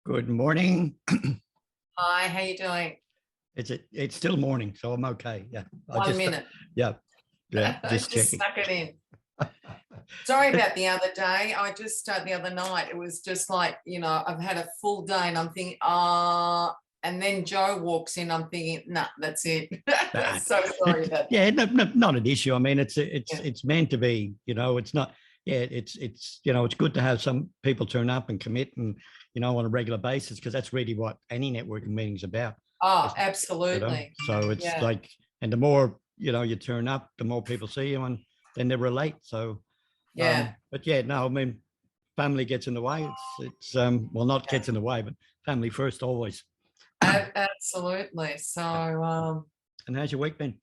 Good morning. Hi, how you doing? It's still morning, so I'm okay. Yeah. One minute. Yeah, yeah, I just just checking. stuck it in. Sorry about the other day. The other night, it was just like, I've had a full day and I'm thinking, and then Joe walks in, I'm thinking, nah, that's it. Nah, So sorry about that. yeah, no, not an issue. I mean, it's Yeah. it's meant to be, it's not, yeah, it's good to have some people turn up and commit and, on a regular basis, because that's really what any networking meeting's about. Oh, It's- absolutely. So it's Yeah. like, and the more, you turn up, the more people see you and then they relate. So, Yeah. but yeah, no, I mean, family gets in the way. Well, not Yeah. gets in the way, but family first always. Absolutely. So, And how's your week been?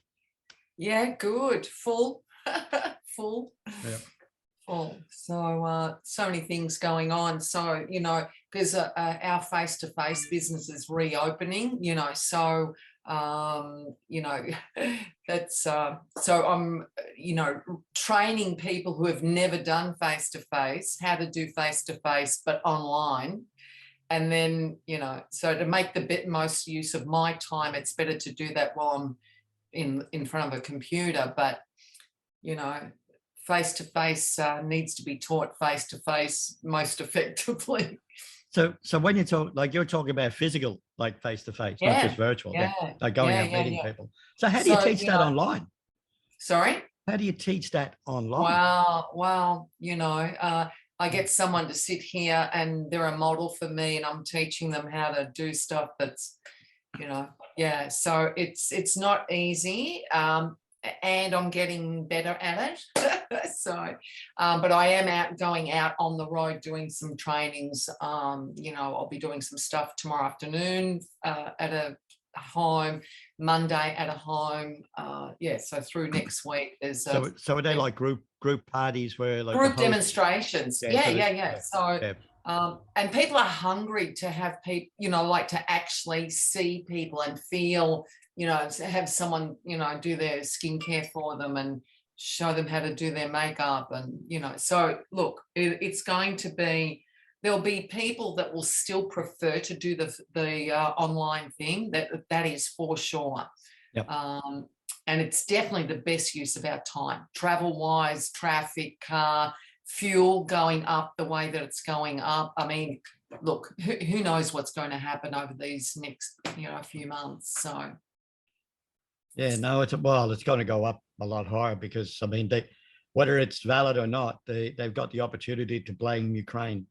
yeah, good. Full. Full. Yeah. Full. So so many things going on. So, because our face-to-face business is reopening, so that's so I'm training people who have never done face-to-face how to do face-to-face but online. And then, so to make the most use of my time, it's better to do that while I'm in front of a computer. But face-to-face needs to be taught face-to-face most effectively. So when you talk, like you're talking about physical, like face to face, not just virtual, yeah, like going out meeting people. So how do you teach that online? Sorry? How do you teach that online? Well, I get someone to sit here and they're a model for me and I'm teaching them how to do stuff that's, yeah. So it's not easy. And I'm getting better at it. So, but I am going out on the road doing some trainings. I'll be doing some stuff tomorrow afternoon at a home, Monday at a home. Yeah, so through next week there's so are they like group parties where like group demonstrations? Yeah. So. yeah. And people are hungry to have people, like to actually see people and feel, have someone, do their skincare for them and show them how to do their makeup. And, so look, it's going to be, there'll be people that will still prefer to do the online thing. That is for sure. Yep. And it's definitely the best use of our time, travel-wise, traffic, car, fuel going up the way that it's going up. I mean, look, who knows what's going to happen over these next, few months. So Yeah, no, it's going to go up a lot higher because I mean, whether it's valid or not, they've got the opportunity to blame Ukraine,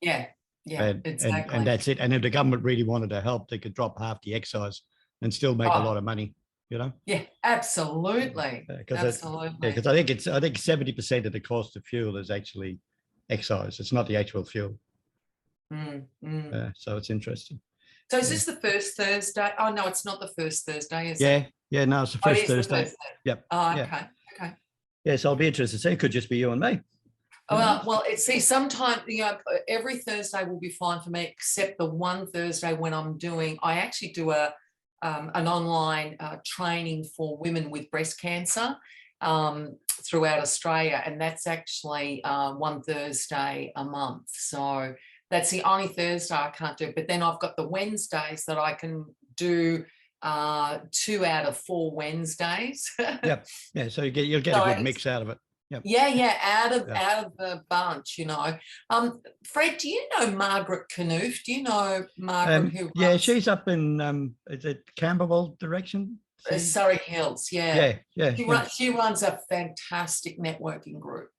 Yeah, exactly. And that's it. And if the government really wanted to help, they could drop half the excise and still make a lot of money. Yeah, absolutely. Absolutely. Because I think 70% of the cost of fuel is actually excise. It's not the actual fuel. So it's interesting. So is this the first Thursday? Oh no, it's not the first Thursday, is it? Yeah, no, it's the first Thursday. The Thursday. Yep. Oh, yeah. Okay. Yeah, so I'll be interested to see. It could just be you and me. Well, sometimes, every Thursday will be fine for me, except the one Thursday when I actually do an online training for women with breast cancer throughout Australia, and that's actually one Thursday a month. So that's the only Thursday I can't do. But then I've got the Wednesdays that I can do 2 out of 4 Wednesdays. Yep. Yeah. So you'll get a good mix out of it. Yep. Yeah. Out of the bunch, Fred, do you know Margaret Knuth? Do you know Margaret? Yeah, she's up in is it Camberwell direction? Surrey Hills. Yeah. She runs a fantastic networking group.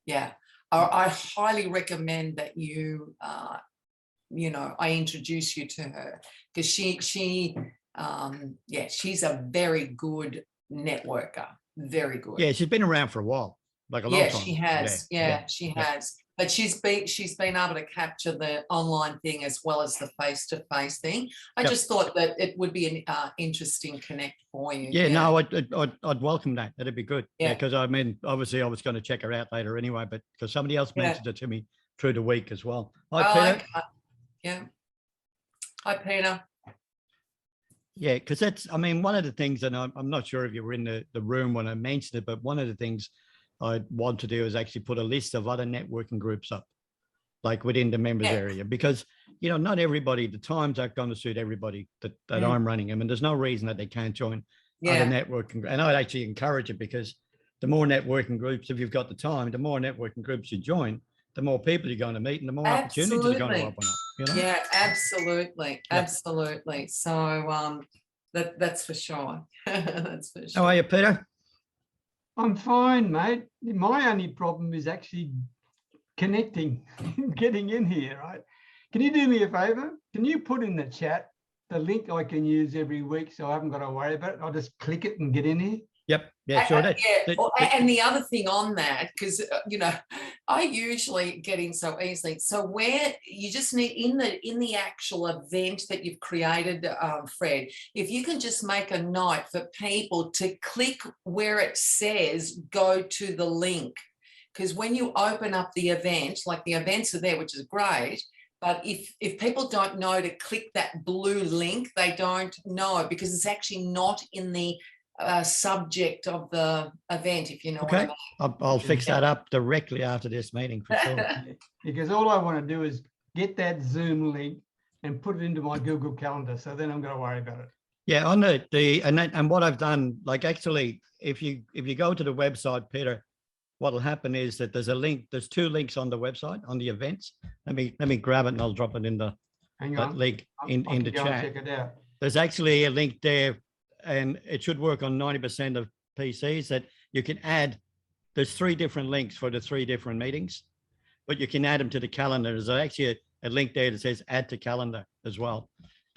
Yeah. I highly recommend that you I introduce you to her, because she's a very good networker. Very good. Yeah, she's been around for a while, like a long time. She has. She has. But she's been able to capture the online thing as well as the face-to-face thing. I just thought that it would be an interesting connect for you. Yeah, no, I'd welcome that. That'd be good. Yeah, because I mean, obviously, I was going to check her out later anyway, but because somebody else mentioned it to me through the week as well. Hi, Peter. Okay. Yeah. Hi, Peter. Yeah, because that's, I mean, one of the things, and I'm not sure if you were in the room when I mentioned it, but one of the things I want to do is actually put a list of other networking groups up. like within the members Yeah. area, because, you know, not everybody, the times aren't going to suit everybody that I'm running them. And there's no reason that they can't join other networking. And I'd actually encourage it, because the more networking groups, if you've got the time, the more networking groups you join, the more people you're going to meet and the more opportunities are going to open up. You know? Yeah, absolutely. Absolutely. So that's for sure. That's for sure. How are you, Peter? I'm fine, mate. My only problem is actually connecting, getting in here, right? Can you do me a favor? Can you put in the chat the link I can use every week so I haven't got to worry about it? I'll just click it and get in here. Yep. Yeah, sure. And the other thing on that, because you know, I usually get in so easily. So where you just need in the actual event that you've created, Fred, if you can just make a note for people to click where it says go to the link, because when you open up the event, like the events are there, which is great. But if people don't know to click that blue link, they don't know, because it's actually not in the subject of the event, if you know what I mean. I'll fix that up directly after this meeting for sure. Because all I want to do is get that Zoom link and put it into my Google Calendar, so then I'm going to worry about it. Yeah, on and what I've done, like, actually, if you go to the website, Peter, what'll happen is that there's a link. There's 2 links on the website on the events. Let me grab it and I'll drop it in the link in the chat. Check it out. There's actually a link there, and it should work on 90% of PCs, that you can add. There's 3 different links for the 3 different meetings, but you can add them to the calendar. There's actually a link there that says add to calendar as well.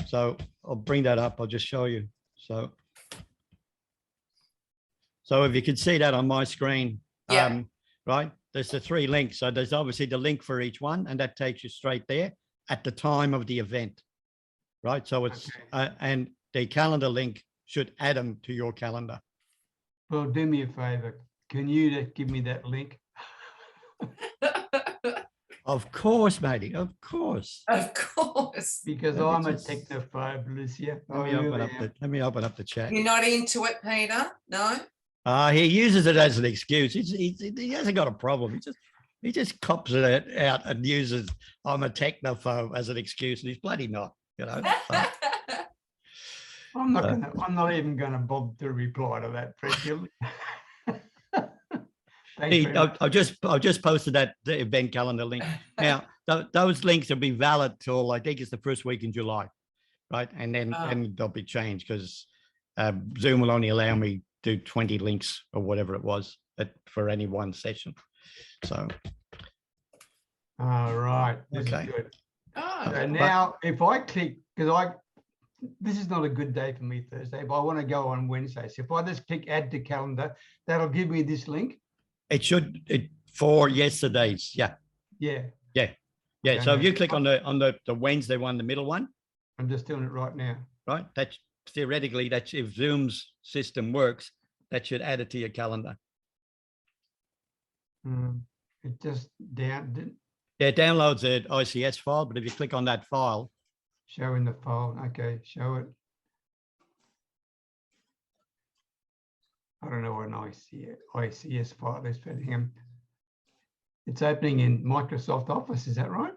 So I'll bring that up. I'll just show you. So if you can see that on my screen, right, there's the 3 links. So there's obviously the link for each one, and that takes you straight there at the time of the event, right? So it's and the calendar link should add them to your calendar. Well, do me a favor. Can you give me that link? Of course, matey. Of course. Of course. Because I'm a technophobe, Lucia. Let me open up the chat. You're not into it, Peter? No? He uses it as an excuse. He hasn't got a problem. He just cops it out and uses I'm a technophobe as an excuse, and he's bloody not, you know. So. I'm not even going to bother to reply to that, Fred. I've just posted that the event calendar link. Now, those links will be valid till, I think it's the first week in July, right? And then they'll be changed, because Zoom will only allow me to do 20 links or whatever it was for any one session. So. All right. Okay. Good. So now, if I click, because this is not a good day for me Thursday, but I want to go on Wednesday. So if I just click add to calendar, that'll give me this link. It should for yesterday's. Yeah. Okay, so if you click on the Wednesday one, the middle one. I'm just doing it right now. Right. That's theoretically, that's if Zoom's system works, that should add it to your calendar. It just downloads an ICS file, but if you click on that file. Show in the file. Okay, show it. I don't know what an ICS file is for him. It's opening in Microsoft Office, is that right?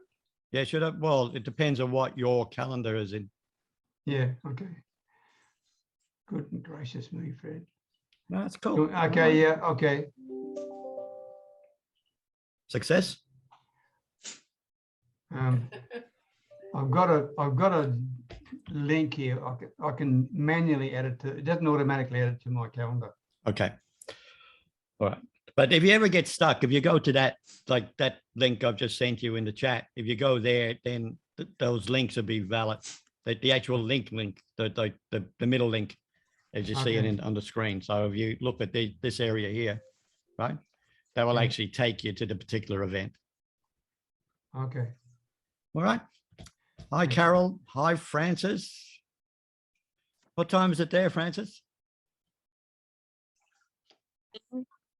Yeah, should have. Well, it depends on what your calendar is in. Yeah, okay. Good and gracious me, Fred. No, that's cool. Okay, yeah, okay. Success. I've got a link here. I can manually add it to. It doesn't automatically add it to my calendar. Okay. All right. But if you ever get stuck, if you go to that link I've just sent you in the chat, if you go there, then those links will be valid. The actual link, the middle link, as you see it on the screen. So if you look at this area here, right, that will actually take you to the particular event. Okay. All right. Hi, Carol. Hi, Francis. What time is it there, Francis?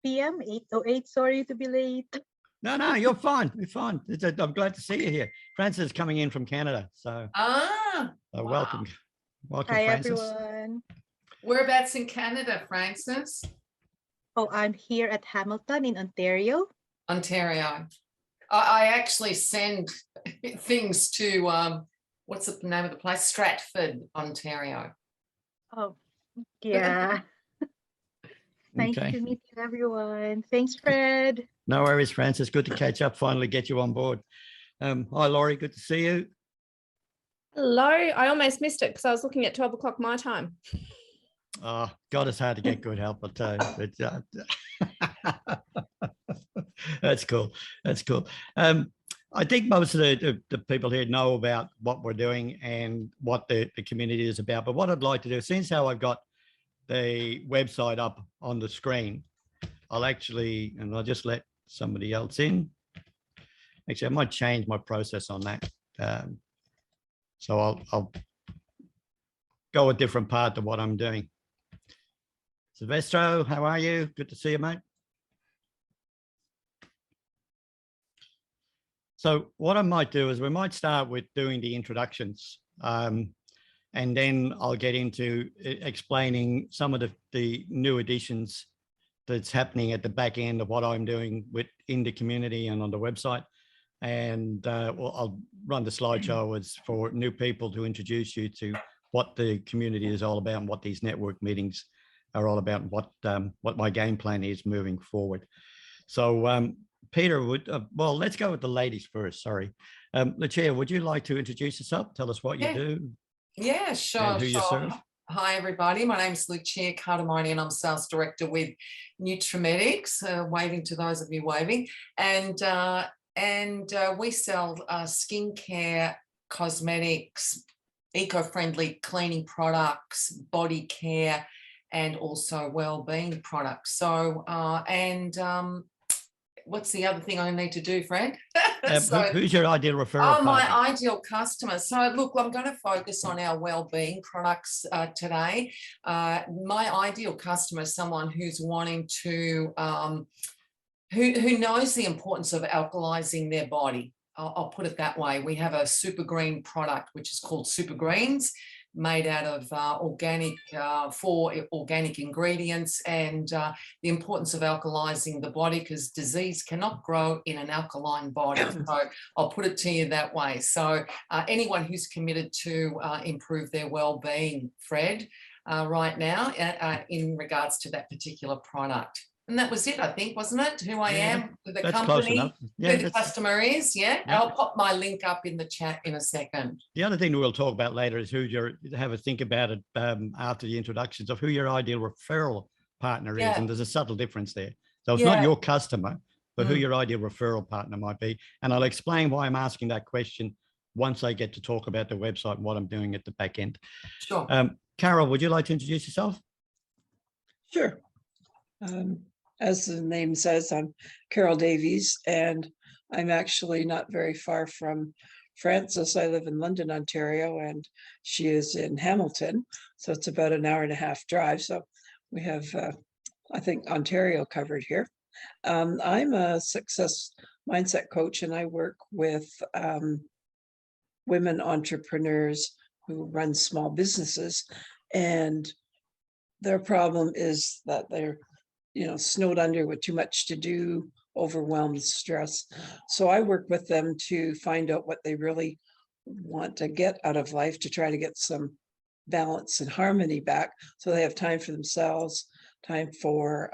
PM 8:08. Sorry to be late. No, you're fine. You're fine. I'm glad to see you here. Francis is coming in from Canada. So, wow. Welcome. Welcome, Hi, Francis. everyone. Whereabouts in Canada, Francis? Oh, I'm here at Hamilton in Ontario. Ontario. I actually send things to what's the name of the place? Stratford, Ontario. Oh, yeah. Nice Okay. to meet you, everyone. Thanks, Fred. No worries, Francis. Good to catch up. Finally get you on board. Hi, Laurie. Good to see you. Hello. I almost missed it because I was looking at 12 o'clock my time. Oh, God, it's hard to get good help, I'll tell you. But, that's cool. That's cool. I think most of the people here know about what we're doing and what the community is about. But what I'd like to do, since how I've got the website up on the screen, I'll just let somebody else in. Actually, I might change my process on that. So I'll go a different part to what I'm doing. Silvestro, how are you? Good to see you, mate. So what I might do is we might start with doing the introductions, and then I'll get into explaining some of the new additions that's happening at the back end of what I'm doing in the community and on the website. And I'll run the slideshow as for new people to introduce you to what the community is all about and what these network meetings are all about, and what my game plan is moving forward. So Peter, well, let's go with the ladies first. Sorry. Lucia, would you like to introduce yourself? Tell us what you do. Yeah, sure. And who you serve. Hi, everybody. My name is Lucia Cardamone, and I'm Sales Director with Nutrimedics. Waving to those of you waving. And we sell skincare, cosmetics, eco-friendly cleaning products, body care, and also well-being products. So, what's the other thing I need to do, Fred? Who's your ideal referral partner? My ideal customer. So look, I'm going to focus on our well-being products today. My ideal customer is someone who's wanting to, who knows the importance of alkalizing their body. I'll put it that way. We have a super green product, which is called Super Greens, made out of four organic ingredients, and the importance of alkalizing the body, because disease cannot grow in an alkaline body. So I'll put it to you that way. So anyone who's committed to improve their well-being, Fred, right now in regards to that particular product. And that was it, I think, wasn't it? Who I am, the company, who the customer is. Yeah. I'll pop my link up in the chat in a second. The other thing we'll talk about later is have a think about it after the introductions of who your ideal referral partner is. And there's a subtle difference there. So it's not your customer, but who your ideal referral partner might be. And I'll explain why I'm asking that question once I get to talk about the website and what I'm doing at the back end. Sure. Carol, would you like to introduce yourself? Sure. As the name says, I'm Carol Davies, and I'm actually not very far from Frances. I live in London, Ontario, and she is in Hamilton. So it's about an hour and a half drive. So we have, I think, Ontario covered here. I'm a success mindset coach, and I work with women entrepreneurs who run small businesses. And their problem is that they're snowed under with too much to do, overwhelmed, stress. So I work with them to find out what they really want to get out of life, to try to get some balance and harmony back, so they have time for themselves, time for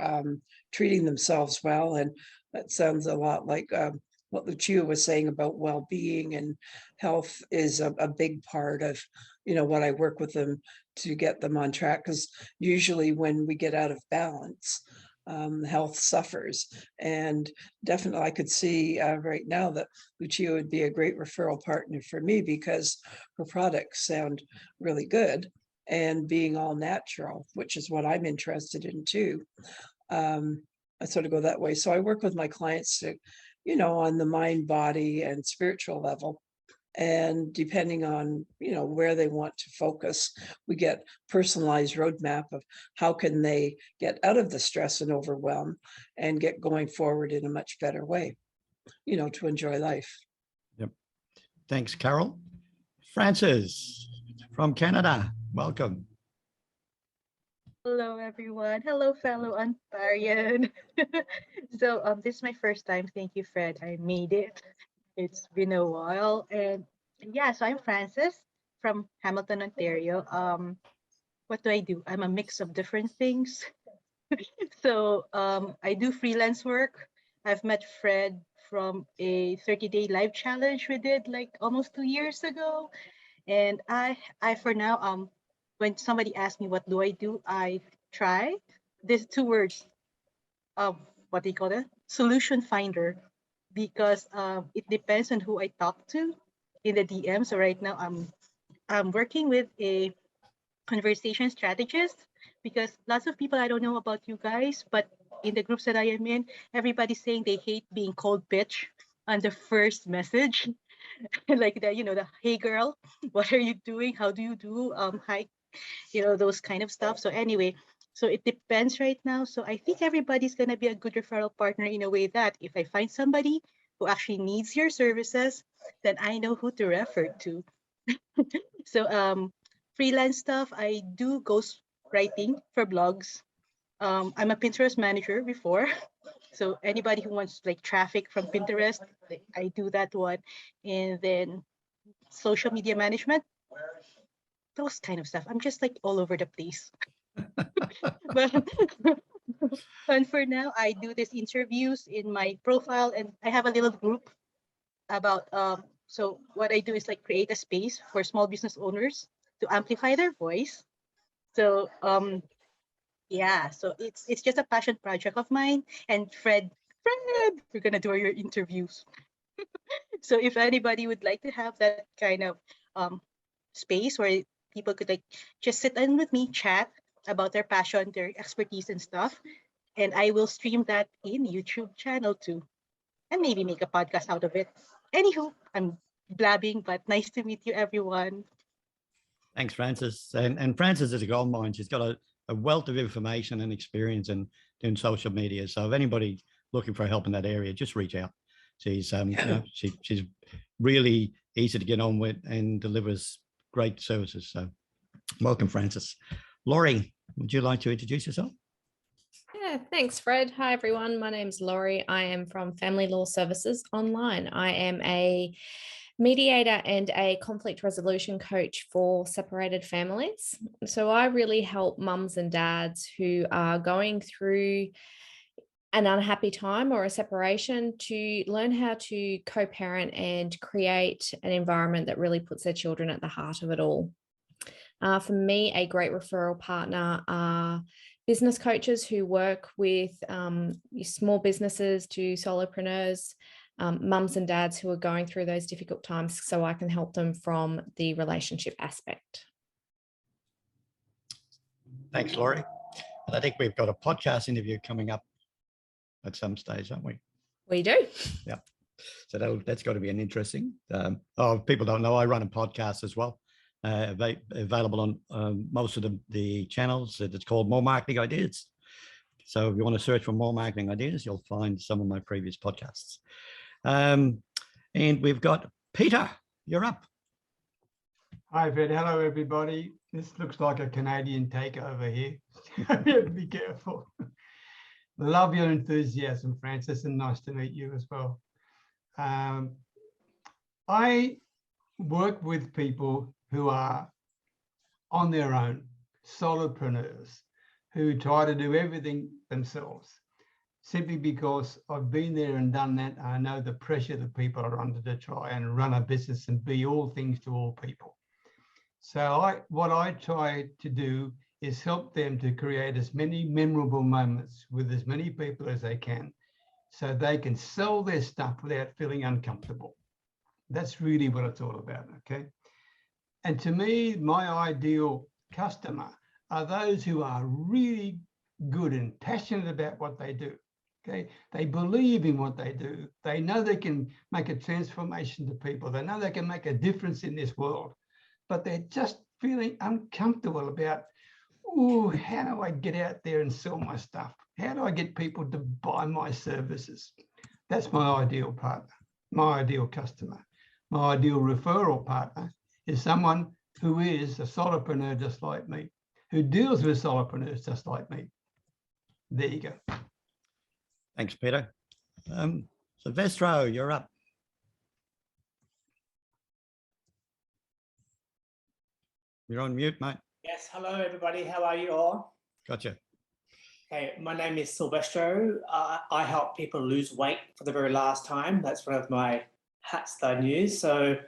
treating themselves well. And that sounds a lot like what Lucia was saying about well-being, and health is a big part of what I work with them to get them on track, because usually when we get out of balance, health suffers. And definitely I could see right now that Lucia would be a great referral partner for me, because her products sound really good, and being all natural, which is what I'm interested in too. I sort of go that way. So I work with my clients to, on the mind, body, and spiritual level. And depending on, where they want to focus, we get personalized roadmap of how can they get out of the stress and overwhelm and get going forward in a much better way, to enjoy life. Yep. Thanks, Carol. Frances from Canada, welcome. Hello, everyone. Hello, fellow Ontarian. So, this is my first time. Thank you, Fred. I made it. It's been a while, and yeah. So I'm Frances from Hamilton, Ontario. What do I do? I'm a mix of different things. So, I do freelance work. I've met Fred from a 30-day live challenge we did like almost 2 years ago. And I for now, when somebody asks me what do I do, I try these two words, what do you call it? Solution finder, because it depends on who I talk to in the DM. So right now, I'm working with a conversation strategist because lots of people, I don't know about you guys, but in the groups that I am in, everybody's saying they hate being called bitch on the first message. Like that, the hey girl, what are you doing? How do you do? Hi, those kind of stuff. So anyway, so it depends right now. So I think everybody's gonna be a good referral partner in a way that if I find somebody who actually needs your services, then I know who to refer to. So freelance stuff, I do ghost writing for blogs. I'm a Pinterest manager before. So anybody who wants like traffic from Pinterest, like, I do that one. And then social media management, those kind of stuff. I'm just like all over the place. But and for now, I do these interviews in my profile, and I have a little group about. So what I do is like create a space for small business owners to amplify their voice. So yeah, so it's just a passion project of mine. And Fred, we're gonna do your interviews. So if anybody would like to have that kind of um space where people could like just sit in with me, chat about their passion, their expertise and stuff, and I will stream that in YouTube channel too, and maybe make a podcast out of it. Anywho, I'm blabbing, but nice to meet you, everyone. Thanks, Frances. And Frances is a gold mine. She's got a wealth of information and experience in doing social media. So if anybody's looking for help in that area, just reach out. She's she's really easy to get on with and delivers great services. So welcome, Frances. Laurie, would you like to introduce yourself? Yeah, thanks, Fred. Hi, everyone. My name's Laurie. I am from Family Law Services Online. I am a mediator and a conflict resolution coach for separated families. So I really help mums and dads who are going through an unhappy time or a separation to learn how to co-parent and create an environment that really puts their children at the heart of it all. For me, a great referral partner are business coaches who work with small businesses to solopreneurs, mums and dads who are going through those difficult times, so I can help them from the relationship aspect. Thanks, Laurie. And I think we've got a podcast interview coming up at some stage, aren't we? We do. Yeah. So that's got to be an interesting. People don't know, I run a podcast as well, available on most of the channels. It's called More Marketing Ideas. So if you want to search for More Marketing Ideas, you'll find some of my previous podcasts. And we've got Peter, you're up. Hi, Fred. Hello, everybody. This looks like a Canadian takeover here. You have to be careful. Love your enthusiasm, Frances, and nice to meet you as well. I work with people who are on their own, solopreneurs, who try to do everything themselves, simply because I've been there and done that. I know the pressure that people are under to try and run a business and be all things to all people. So what I try to do is help them to create as many memorable moments with as many people as they can, so they can sell their stuff without feeling uncomfortable. That's really what it's all about, okay? And to me, my ideal customer are those who are really good and passionate about what they do, okay? They believe in what they do. They know they can make a transformation to people. They know they can make a difference in this world, but they're just feeling uncomfortable about, oh, how do I get out there and sell my stuff? How do I get people to buy my services? That's my ideal partner, my ideal customer. My ideal referral partner is someone who is a solopreneur just like me, who deals with solopreneurs just like me. There you go. Thanks, Peter. Silvestro, you're up. You're on mute, mate. Yes, hello everybody. How are you all? Gotcha. Okay, my name is Silvestro. I help people lose weight for the very last time. That's one of my hats that I use. So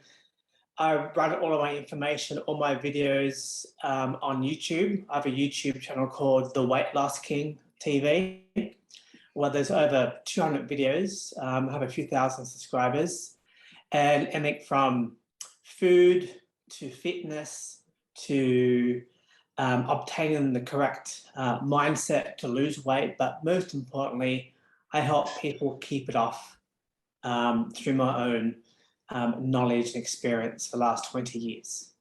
I run all of my information, all my videos on YouTube. I have a YouTube channel called The Weight Loss King TV. Well, there's over 200 videos. I have a few thousand subscribers, and anything from food to fitness to obtaining the correct mindset to lose weight. But most importantly, I help people keep it off through my own knowledge and experience for the last 20 years.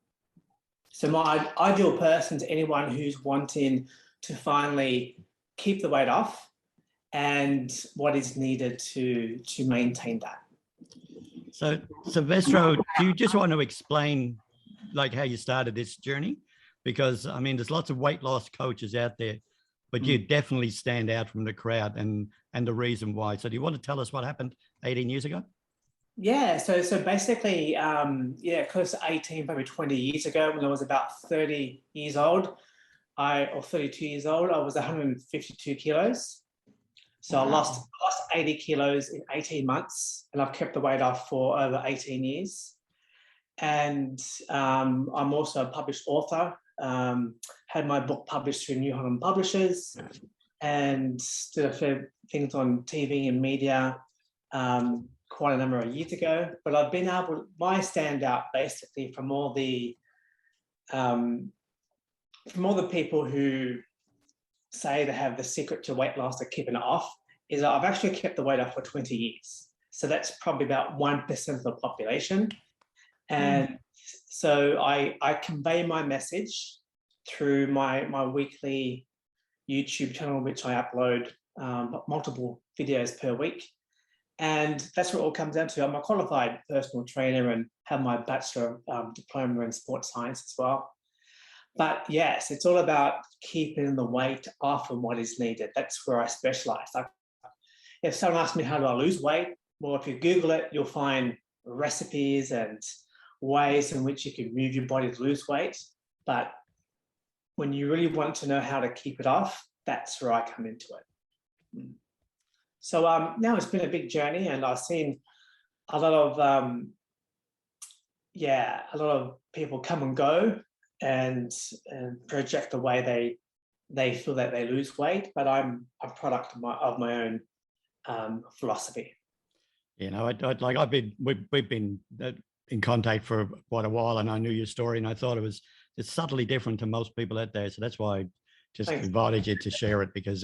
So my ideal person is anyone who's wanting to finally keep the weight off and what is needed to maintain that. So Silvestro, do you just want to explain like how you started this journey? Because I mean, there's lots of weight loss coaches out there, but you definitely stand out from the crowd and the reason why. So do you want to tell us what happened 18 years ago? Yeah, so basically, close to 18, probably 20 years ago, when I was about 30 years old, or 32 years old, I was 152 kilos. So I lost 80 kilos in 18 months, and I've kept the weight off for over 18 years. And I'm also a published author, had my book published through New Holland Publishers, and did a few things on TV and media quite a number of years ago. But I've been able, my standout basically from all the people who say they have the secret to weight loss or keeping it off, is that I've actually kept the weight off for 20 years. So that's probably about 1% of the population. And so I convey my message through my weekly YouTube channel, which I upload multiple videos per week. And that's what it all comes down to. I'm a qualified personal trainer and have my bachelor diploma in sports science as well. But yes, it's all about keeping the weight off and what is needed. That's where I specialize. If someone asks me how do I lose weight, well, if you Google it, you'll find recipes and ways in which you can move your body to lose weight. But when you really want to know how to keep it off, that's where I come into it. So now it's been a big journey, and I've seen a lot of people come and go and project the way they feel that they lose weight. But I'm a product of my own philosophy. You know, we've been in contact for quite a while, and I knew your story, and I thought it's subtly different to most people out there. So that's why I just invited you to share it, because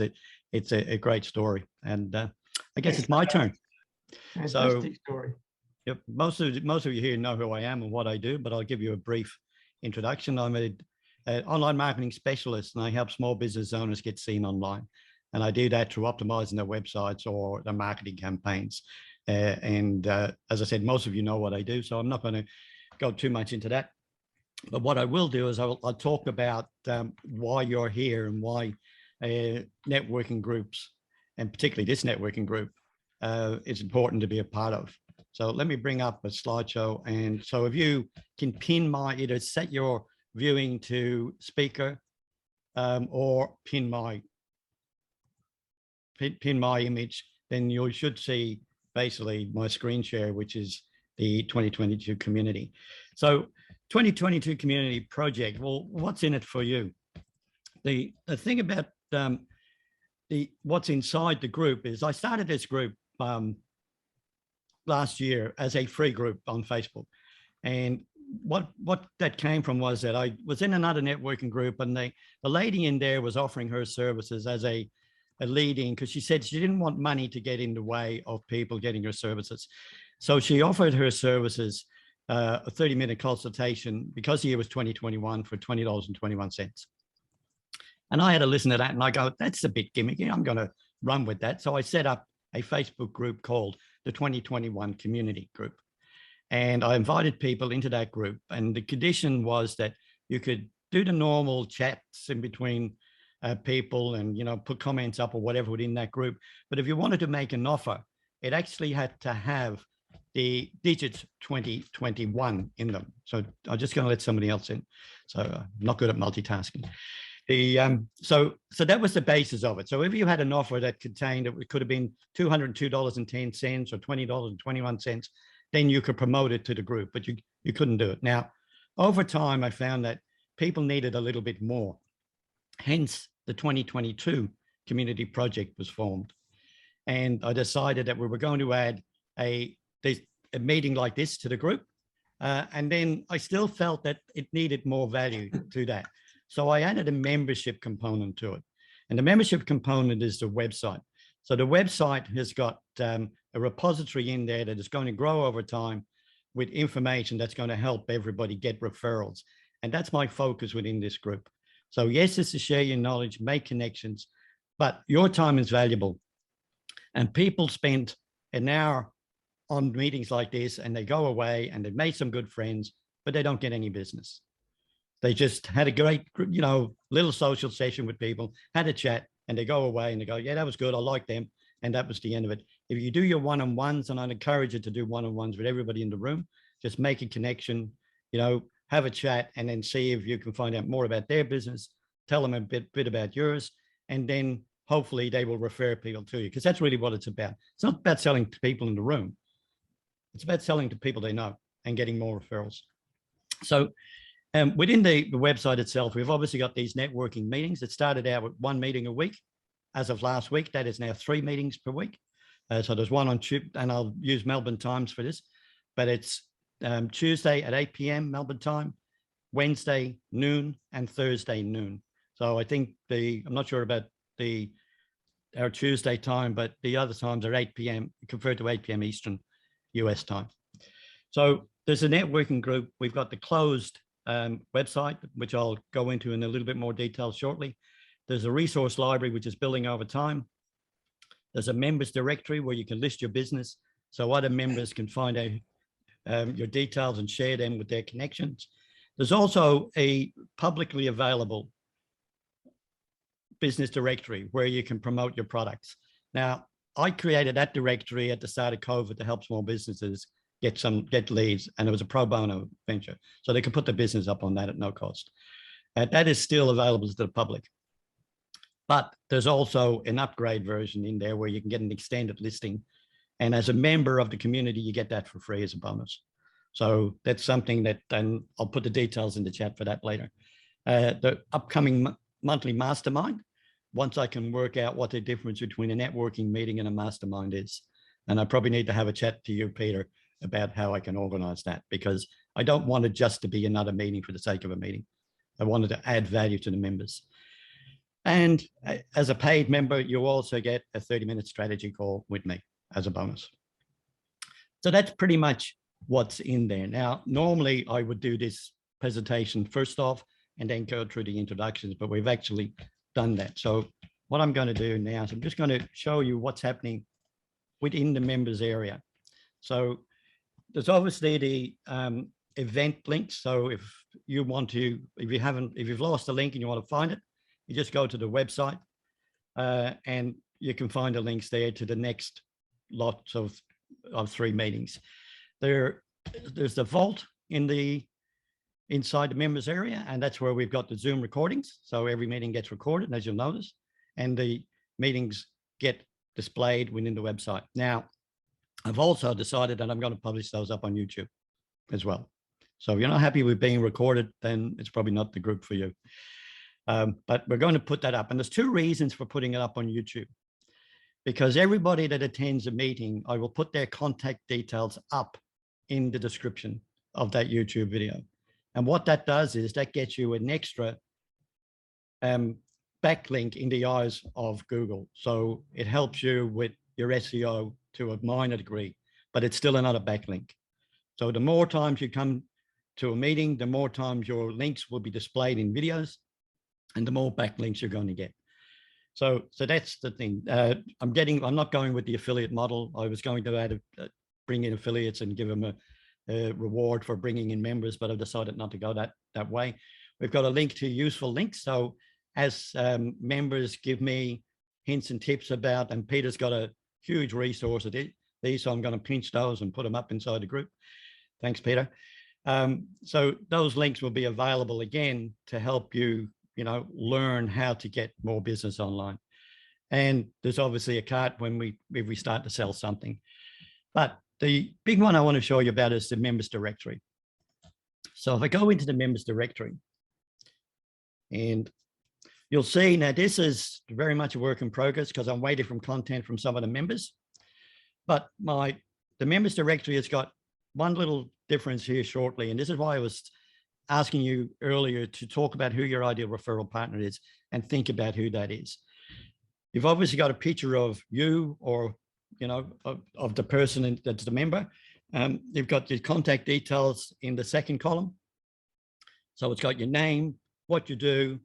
it's a great story. And I guess it's my turn. Fantastic story. Yep, most of you here know who I am and what I do, but I'll give you a brief introduction. I'm an online marketing specialist, and I help small business owners get seen online. And I do that through optimizing their websites or their marketing campaigns. As I said, most of you know what I do, so I'm not going to go too much into that. But what I will do is I'll talk about why you're here and why networking groups, and particularly this networking group, is important to be a part of. So let me bring up a slideshow. And so if you can pin either set your viewing to speaker or pin my image, then you should see basically my screen share, which is the 2022 community. So 2022 community project, well, what's in it for you? The thing about what's inside the group is I started this group last year as a free group on Facebook. And what that came from was that I was in another networking group, and the lady in there was offering her services as a lead-in, because she said she didn't want money to get in the way of people getting her services. So she offered her services a 30-minute consultation, because the year was 2021, for $20.21. And I had to listen to that, and I go, that's a bit gimmicky. I'm going to run with that. So I set up a Facebook group called the 2021 Community Group. And I invited people into that group. And the condition was that you could do the normal chats in between people and, you know, put comments up or whatever within that group. But if you wanted to make an offer, it actually had to have the digits 2021 in them. So I'm just going to let somebody else in. So I'm not good at multitasking. So that was the basis of it. So if you had an offer that contained, it could have been $202.10 or $20.21, then you could promote it to the group, but you couldn't do it. Now, over time, I found that people needed a little bit more. Hence, the 2022 community project was formed. And I decided that we were going to add a meeting like this to the group. And then I still felt that it needed more value to that. So I added a membership component to it. And the membership component is the website. So the website has got a repository in there that is going to grow over time with information that's going to help everybody get referrals. And that's my focus within this group. So yes, it's to share your knowledge, make connections, but your time is valuable. And people spend an hour on meetings like this and they go away and they've made some good friends, but they don't get any business. They just had a great, you know, little social session with people, had a chat, and they go away and they go, yeah, that was good. I like them. And that was the end of it. If you do your one-on-ones, and I'd encourage you to do one-on-ones with everybody in the room, just make a connection, you know, have a chat, and then see if you can find out more about their business, tell them a bit about yours, and then hopefully they will refer people to you, because that's really what it's about. It's not about selling to people in the room. It's about selling to people they know and getting more referrals. So within the website itself, we've obviously got these networking meetings. It started out with 1 meeting a week. As of last week, that is now 3 meetings per week. So there's one on Tuesday, and I'll use Melbourne times for this, but it's Tuesday at 8 p.m. Melbourne time, Wednesday noon, and Thursday noon. So I think I'm not sure about our Tuesday time, but the other times are 8 p.m. compared to 8 p.m. Eastern US time. So there's a networking group. We've got the closed website, which I'll go into in a little bit more detail shortly. There's a resource library, which is building over time. There's a members directory where you can list your business so other members can find out your details and share them with their connections. There's also a publicly available business directory where you can promote your products. Now, I created that directory at the start of COVID to help small businesses get leads, and it was a pro bono venture, so they can put their business up on that at no cost. That is still available to the public, but there's also an upgrade version in there where you can get an extended listing, and as a member of the community, you get that for free as a bonus. So that's something that, and I'll put the details in the chat for that later. The upcoming monthly mastermind, once I can work out what the difference between a networking meeting and a mastermind is, and I probably need to have a chat to you, Peter, about how I can organize that, because I don't want it just to be another meeting for the sake of a meeting. I wanted to add value to the members. And as a paid member, you also get a 30-minute strategy call with me as a bonus. So that's pretty much what's in there. Now, normally I would do this presentation first off and then go through the introductions, but we've actually done that. So what I'm going to do now is I'm just going to show you what's happening within the members area. So there's obviously the event links. So if you want to, if you've lost the link and you want to find it, you just go to the website and you can find the links there to the next lots of 3 meetings. There's the vault inside the members area, and that's where we've got the Zoom recordings. So every meeting gets recorded, as you'll notice, and the meetings get displayed within the website. Now, I've also decided that I'm going to publish those up on YouTube as well. So if you're not happy with being recorded, then it's probably not the group for you. But we're going to put that up. And there's 2 reasons for putting it up on YouTube. Because everybody that attends a meeting, I will put their contact details up in the description of that YouTube video. And what that does is that gets you an extra backlink in the eyes of Google. So it helps you with your SEO to a minor degree, but it's still another backlink. So the more times you come to a meeting, the more times your links will be displayed in videos, and the more backlinks you're going to get. So that's the thing. I'm not going with the affiliate model. I was going to bring in affiliates and give them a reward for bringing in members, but I've decided not to go that way. we've got a link to useful links. So as members give me hints and tips about, and Peter's got a huge resource of these, so I'm going to pinch those and put them up inside the group. Thanks, Peter. So those links will be available again to help you, learn how to get more business online. And there's obviously a cart if we start to sell something. But the big one I want to show you about is the members directory. So if I go into the members directory, and you'll see now this is very much a work in progress because I'm waiting for content from some of the members. But the members directory has got one little difference here shortly. And this is why I was asking you earlier to talk about who your ideal referral partner is and think about who that is. You've obviously got a picture of you or, of the person that's the member. You've got your contact details in the second column. So it's got your name, what you do,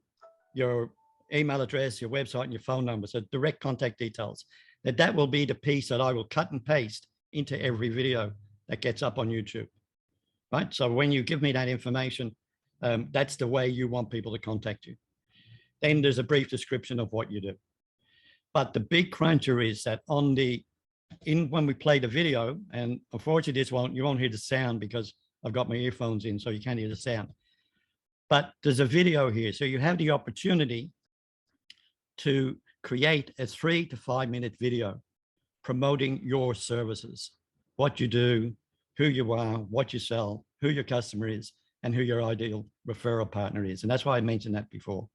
your email address, your website, and your phone number. So direct contact details. That will be the piece that I will cut and paste into every video that gets up on YouTube. Right. So when you give me that information, that's the way you want people to contact you. Then there's a brief description of what you do. But the big cruncher is that when we play the video, and unfortunately you won't hear the sound because I've got my earphones in, so you can't hear the sound. But there's a video here. So you have the opportunity to create a 3 to 5 minute video promoting your services, what you do, who you are, what you sell, who your customer is, and who your ideal referral partner is. And that's why I mentioned that before.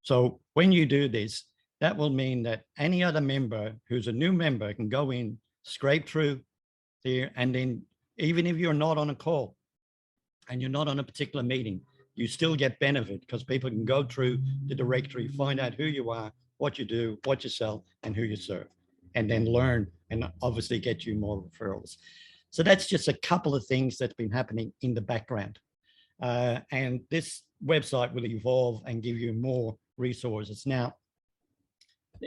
So when you do this, that will mean that any other member who's a new member can go in, scrape through there, and then even if you're not on a call and you're not on a particular meeting, you still get benefit because people can go through the directory, find out who you are, what you do, what you sell, and who you serve, and then learn and obviously get you more referrals. So that's just a couple of things that's been happening in the background. And this website will evolve and give you more resources. Now,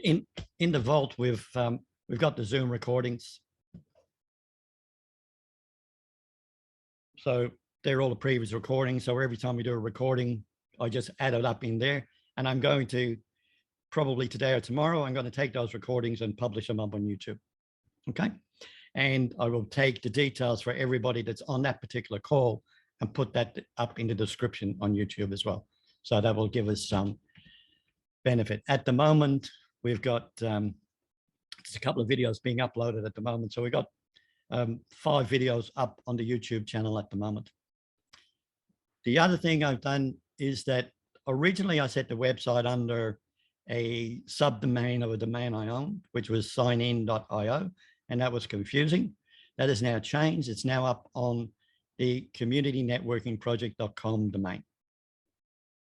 in the vault, we've got the Zoom recordings. So they're all the previous recordings. So every time we do a recording, I just add it up in there. And I'm going to, probably today or tomorrow, I'm going to take those recordings and publish them up on YouTube. Okay. And I will take the details for everybody that's on that particular call and put that up in the description on YouTube as well. So that will give us some benefit. At the moment, we've got just a couple of videos being uploaded at the moment. So we've got 5 videos up on the YouTube channel at the moment. The other thing I've done is that originally I set the website under a subdomain of a domain I owned, which was signin.io. And that was confusing. That has now changed. It's now up on the communitynetworkingproject.com domain.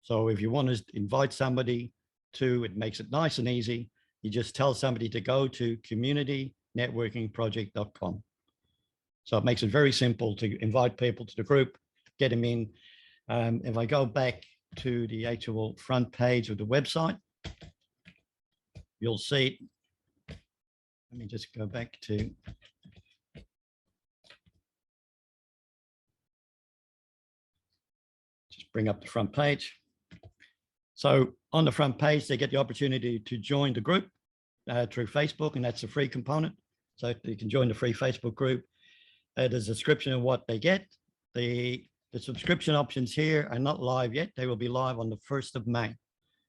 So if you want to invite somebody to, it makes it nice and easy. You just tell somebody to go to communitynetworkingproject.com. So it makes it very simple to invite people to the group, get them in. If I go back to the actual front page of the website, you'll see. Let me just go back to. Just bring up the front page. So on the front page, they get the opportunity to join the group through Facebook, and that's a free component. So you can join the free Facebook group. There's a description of what they get. The subscription options here are not live yet. They will be live on the 1st of May,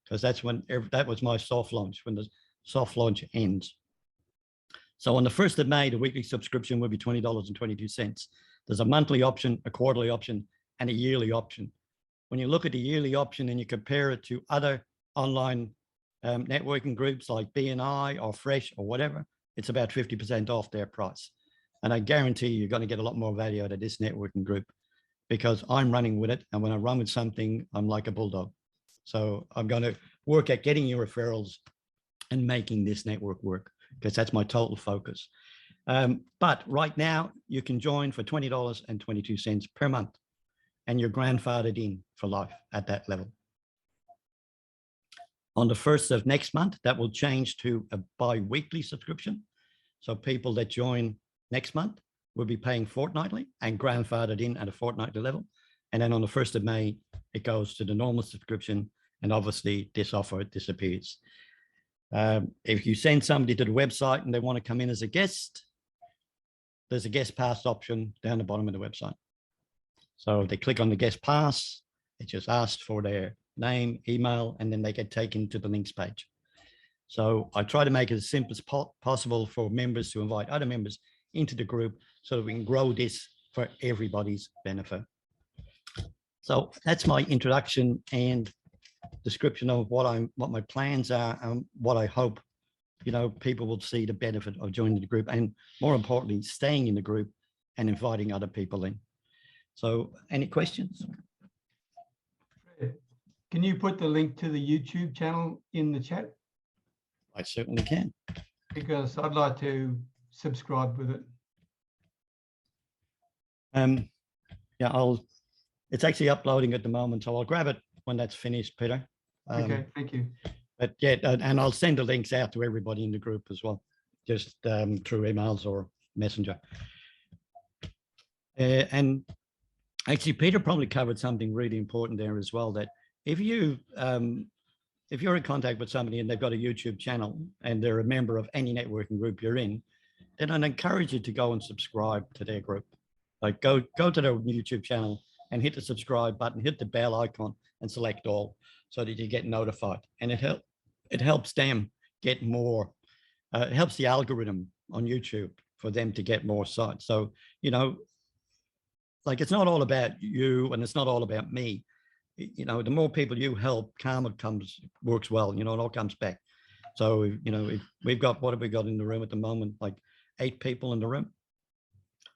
because that's when that was my soft launch, when the soft launch ends. So on the 1st of May, the weekly subscription will be $20.22. There's a monthly option, a quarterly option, and a yearly option. When you look at the yearly option and you compare it to other online networking groups like BNI or Fresh or whatever, it's about 50% off their price. And I guarantee you're going to get a lot more value out of this networking group because I'm running with it. And when I run with something, I'm like a bulldog. So I'm going to work at getting your referrals and making this network work, because that's my total focus. But right now you can join for $20.22 per month, and you're grandfathered in for life at that level. On the 1st of next month, that will change to a bi-weekly subscription. So people that join next month will be paying fortnightly and grandfathered in at a fortnightly level. And then on the 1st of May, it goes to the normal subscription. And obviously this offer disappears. If you send somebody to the website and they want to come in as a guest, there's a guest pass option down the bottom of the website. So if they click on the guest pass, it just asks for their name, email, and then they get taken to the links page. So I try to make it as simple as possible for members to invite other members into the group so that we can grow this for everybody's benefit. So that's my introduction and description of what my plans are and what I hope, people will see the benefit of joining the group, and more importantly, staying in the group and inviting other people in. So any questions? Can you put the link to the YouTube channel in the chat? I certainly can. Because I'd like to subscribe with it. Yeah, it's actually uploading at the moment, so I'll grab it when that's finished, Peter. Okay, thank you. But yeah, and I'll send the links out to everybody in the group as well, just through emails or Messenger. And actually, Peter probably covered something really important there as well, that if you're in contact with somebody and they've got a YouTube channel and they're a member of any networking group you're in, then I'd encourage you to go and subscribe to their group. Like go to their YouTube channel and hit the subscribe button, hit the bell icon and select all so that you get notified. And it helps them get more, it helps the algorithm on YouTube for them to get more sites. So, like it's not all about you and it's not all about me. The more people you help, karma works well, it all comes back. So, we've got, what have we got in the room at the moment? Like 8 people in the room.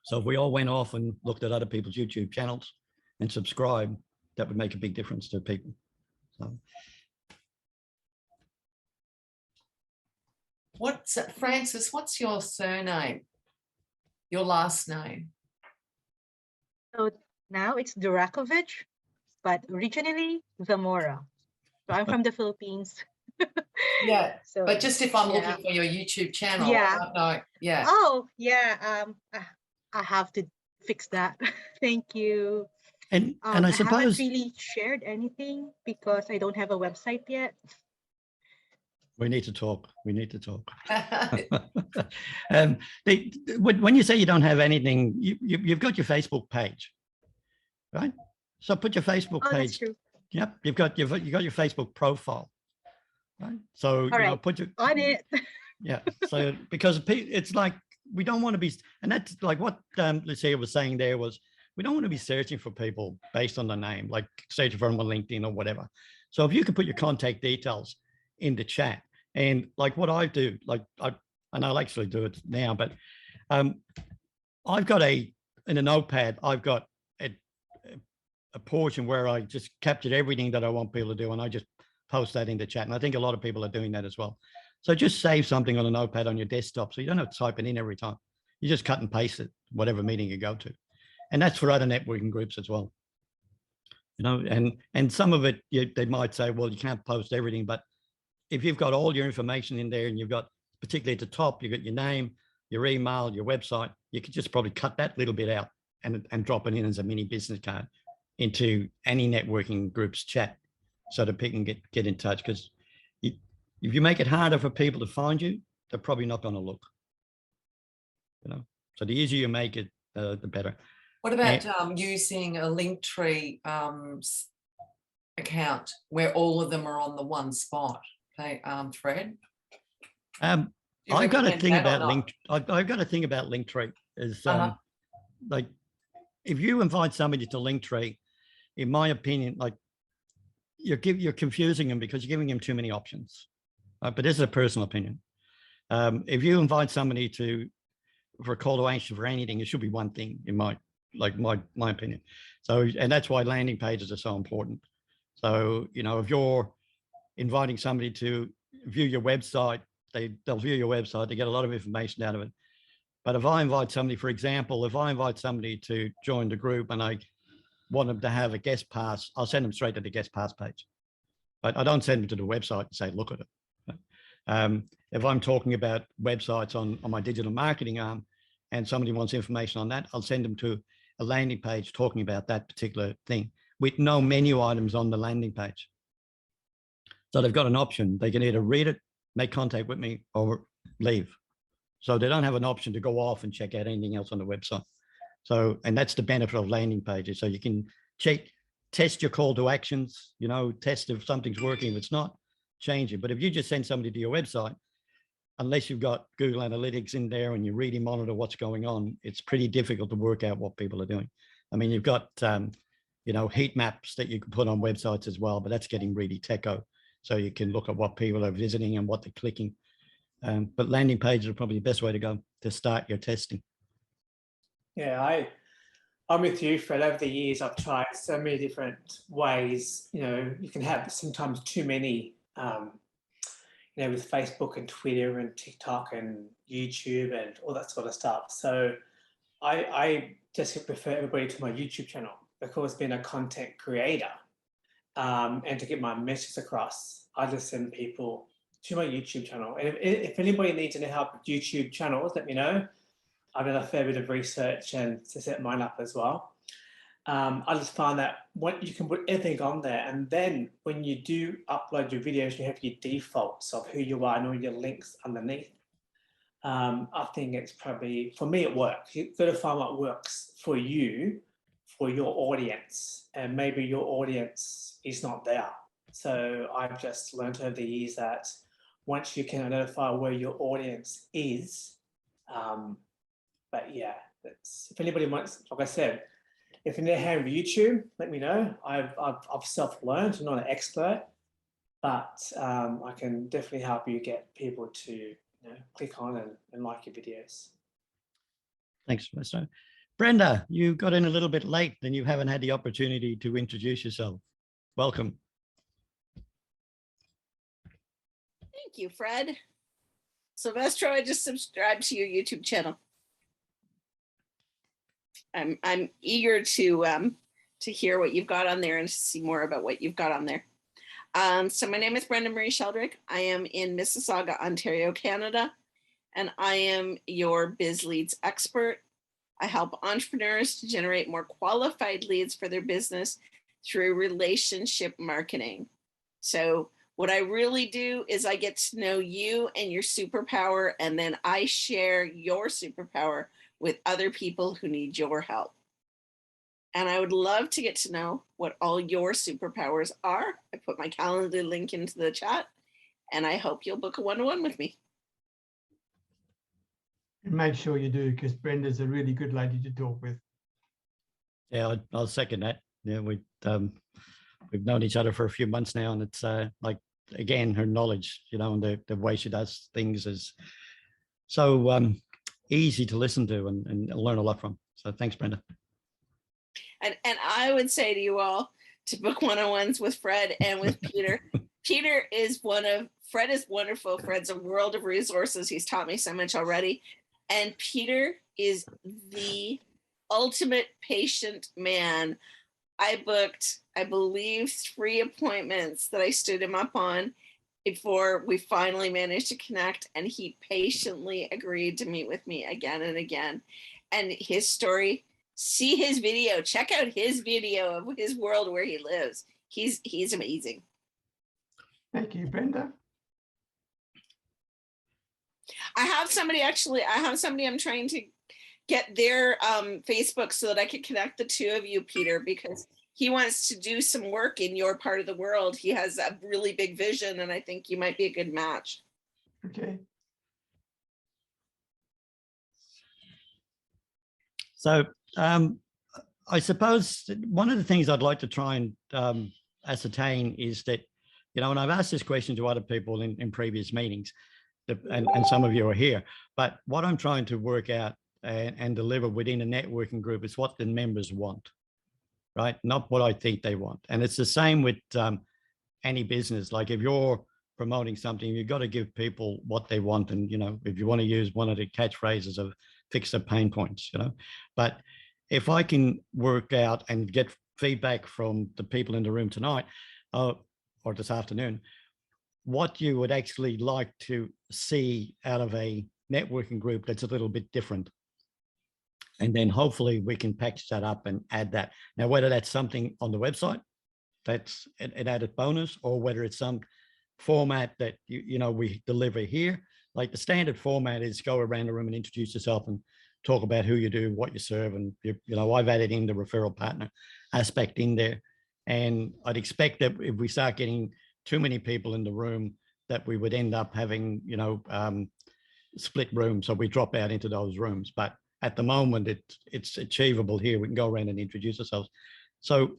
So if we all went off and looked at other people's YouTube channels and subscribed, that would make a big difference to people. So. Francis, what's your surname? Your last name? So now it's Durakovic, but originally Zamora. So I'm from the Philippines. Yeah. So, but just if I'm yeah. looking for your YouTube channel, Yeah. I don't know. Yeah. Oh, yeah. I have to fix that. Thank you. And I haven't suppose really shared anything because I don't have a website yet. we need to talk. We need to talk. When you say you don't have anything, you've got your Facebook page, right? So put your Facebook Oh, page. that's true. Yep, you've got your Facebook profile, right? So put your on it. Yeah. So because it's like we don't want to be, and that's like what Lucia was saying there was, we don't want to be searching for people based on the name, like searching for them on LinkedIn or whatever. So if you can put your contact details in the chat, and like what I do, and I'll actually do it now, but I've got in a notepad, I've got a portion where I just captured everything that I want people to do, and I just post that in the chat. And I think a lot of people are doing that as well. So just save something on a notepad on your desktop, so you don't have to type it in every time. You just cut and paste it, whatever meeting you go to. And that's for other networking groups as well. And some of it, they might say, well, you can't post everything, but if you've got all your information in there and you've got, particularly at the top, you've got your name, your email, your website, you could just probably cut that little bit out and drop it in as a mini business card into any networking group's chat so that people can get in touch. Because if you make it harder for people to find you, they're probably not going to look. So the easier you make it, the better. What about using a Linktree account where all of them are on the one spot? Okay, Fred? I've got a thing about I've got a thing about Linktree is like if you invite somebody to Linktree, in my opinion, like you're confusing them because you're giving them too many options. But this is a personal opinion. If you invite somebody for a call to action for anything, it should be one thing in my opinion. So, and that's why landing pages are so important. So, if you're inviting somebody to view your website, they'll view your website, they get a lot of information out of it. But if I invite somebody, for example, if I invite somebody to join the group and I want them to have a guest pass, I'll send them straight to the guest pass page. But I don't send them to the website and say, look at it. If I'm talking about websites on my digital marketing arm and somebody wants information on that, I'll send them to a landing page talking about that particular thing with no menu items on the landing page. So they've got an option. They can either read it, make contact with me, or leave. So they don't have an option to go off and check out anything else on the website. So, and that's the benefit of landing pages. So you can test your call to actions, you know, test if something's working. If it's not, change it. But if you just send somebody to your website, unless you've got Google Analytics in there and you really monitor what's going on, it's pretty difficult to work out what people are doing. I mean, you've got, you know, heat maps that you can put on websites as well, but that's getting really techo. So you can look at what people are visiting and what they're clicking. But landing pages are probably the best way to go to start your testing. Yeah, I'm with you, Fred. Over the years, I've tried so many different ways. You know, you can have sometimes too many, you know, with Facebook and Twitter and TikTok and YouTube and all that sort of stuff. So I just prefer everybody to my YouTube channel because being a content creator and to get my message across, I just send people to my YouTube channel. And if anybody needs any help with YouTube channels, let me know. I've done a fair bit of research and to set mine up as well. I just find that what you can put everything on there, and then when you do upload your videos, you have your defaults of who you are and all your links underneath. I think it's probably, for me, it works. You've got to find what works for you, for your audience, and maybe your audience is not there. So I've just learned over the years that once you can identify where your audience is, but yeah, if anybody wants, like I said, if you need a hand with YouTube, let me know. I've self-learned, I'm not an expert, but I can definitely help you get people to, you know, click on and like your videos. Thanks, Mr. Brenda, you got in a little bit late and you haven't had the opportunity to introduce yourself. Welcome. Thank you, Fred. Silvestro, I just subscribed to your YouTube channel. I'm eager to hear what you've got on there and to see more about what you've got on there. So my name is Brenda Marie Sheldrick. I am in Mississauga, Ontario, Canada, and I am your biz leads expert. I help entrepreneurs to generate more qualified leads for their business through relationship marketing. So what I really do is I get to know you and your superpower, and then I share your superpower with other people who need your help. And I would love to get to know what all your superpowers are. I put my calendar link into the chat, and I hope you'll book a one-on-one with me. And make sure you do, because Brenda's a really good lady to talk with. Yeah, I'll second that. Yeah, we've known each other for a few months now, and it's like, again, her knowledge, you know, and the way she does things is so easy to listen to and learn a lot from. So thanks, Brenda. And I would say to you all to book one-on-ones with Fred and with Peter. Fred is wonderful. Fred's a world of resources. He's taught me so much already. And Peter is the ultimate patient man. I booked, I believe, 3 appointments that I stood him up on before we finally managed to connect, and he patiently agreed to meet with me again and again. And his story, see his video, check out his video of his world where he lives. He's amazing. Thank you, Brenda. I have somebody I'm trying to get their Facebook so that I can connect the two of you, Peter, because he wants to do some work in your part of the world. He has a really big vision, and I think you might be a good match. Okay. So I suppose one of the things I'd like to try and ascertain is that, you know, and I've asked this question to other people in previous meetings, and some of you are here, but what I'm trying to work out and deliver within a networking group is what the members want, right? Not what I think they want. And it's the same with any business. Like if you're promoting something, you've got to give people what they want. And, you know, if you want to use one of the catchphrases of fix the pain points, you know, but if I can work out and get feedback from the people in the room tonight or this afternoon, what you would actually like to see out of a networking group that's a little bit different. And then hopefully we can package that up and add that. Now, whether that's something on the website, that's an added bonus, or whether it's some format that, you know, we deliver here. Like the standard format is go around the room and introduce yourself and talk about who you do, what you serve. And, you know, I've added in the referral partner aspect in there. And I'd expect that if we start getting too many people in the room, that we would end up having, you know, split rooms. So we drop out into those rooms. But at the moment, it's achievable here. We can go around and introduce ourselves. So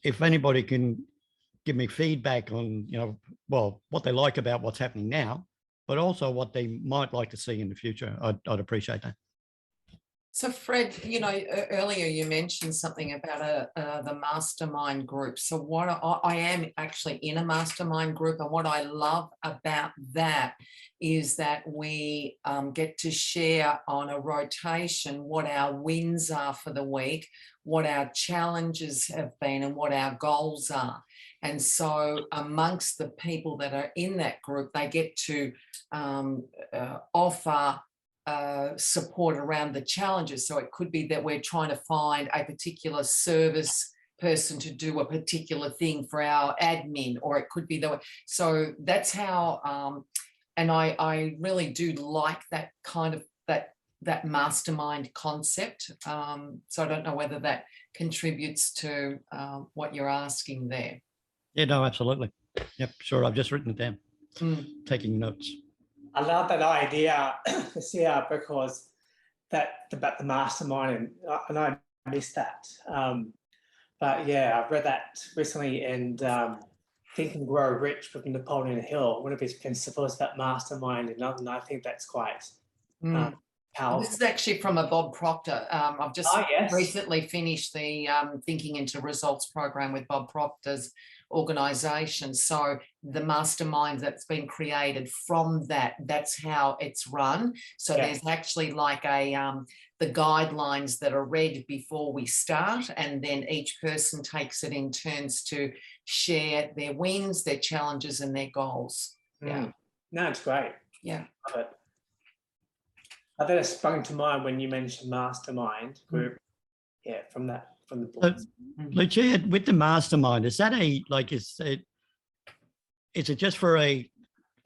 if anybody can give me feedback on, you know, well, what they like about what's happening now, but also what they might like to see in the future, I'd appreciate that. So Fred, you know, earlier you mentioned something about the mastermind group. So what I am actually in a mastermind group, and what I love about that is that we get to share on a rotation what our wins are for the week, what our challenges have been, and what our goals are. And so amongst the people that are in that group, they get to offer support around the challenges. So it could be that we're trying to find a particular service person to do a particular thing for our admin, or it could be that. So that's how, and I really do like that kind of that mastermind concept. So I don't know whether that contributes to what you're asking there. Yeah, no, absolutely. Yep, sure. I've just written it down, taking notes. I love that idea, Sia, because that about the mastermind, and I missed that. But yeah, I've read that recently, and Think and Grow Rich with Napoleon Hill. One of his principles about mastermind, and I think that's quite powerful. This is actually from a Bob Proctor. I've just recently finished the Thinking into Results program with Bob Proctor's organisation. So the mastermind that's been created from that's how it's run. So there's actually like a the guidelines that are read before we start, and then each person takes it in turns to share their wins, their challenges, and their goals. Yeah. No, it's great. Yeah. Love it. I think it sprung to mind when you mentioned mastermind group. Yeah, from the book. Lucia, with the mastermind, is that is it just for a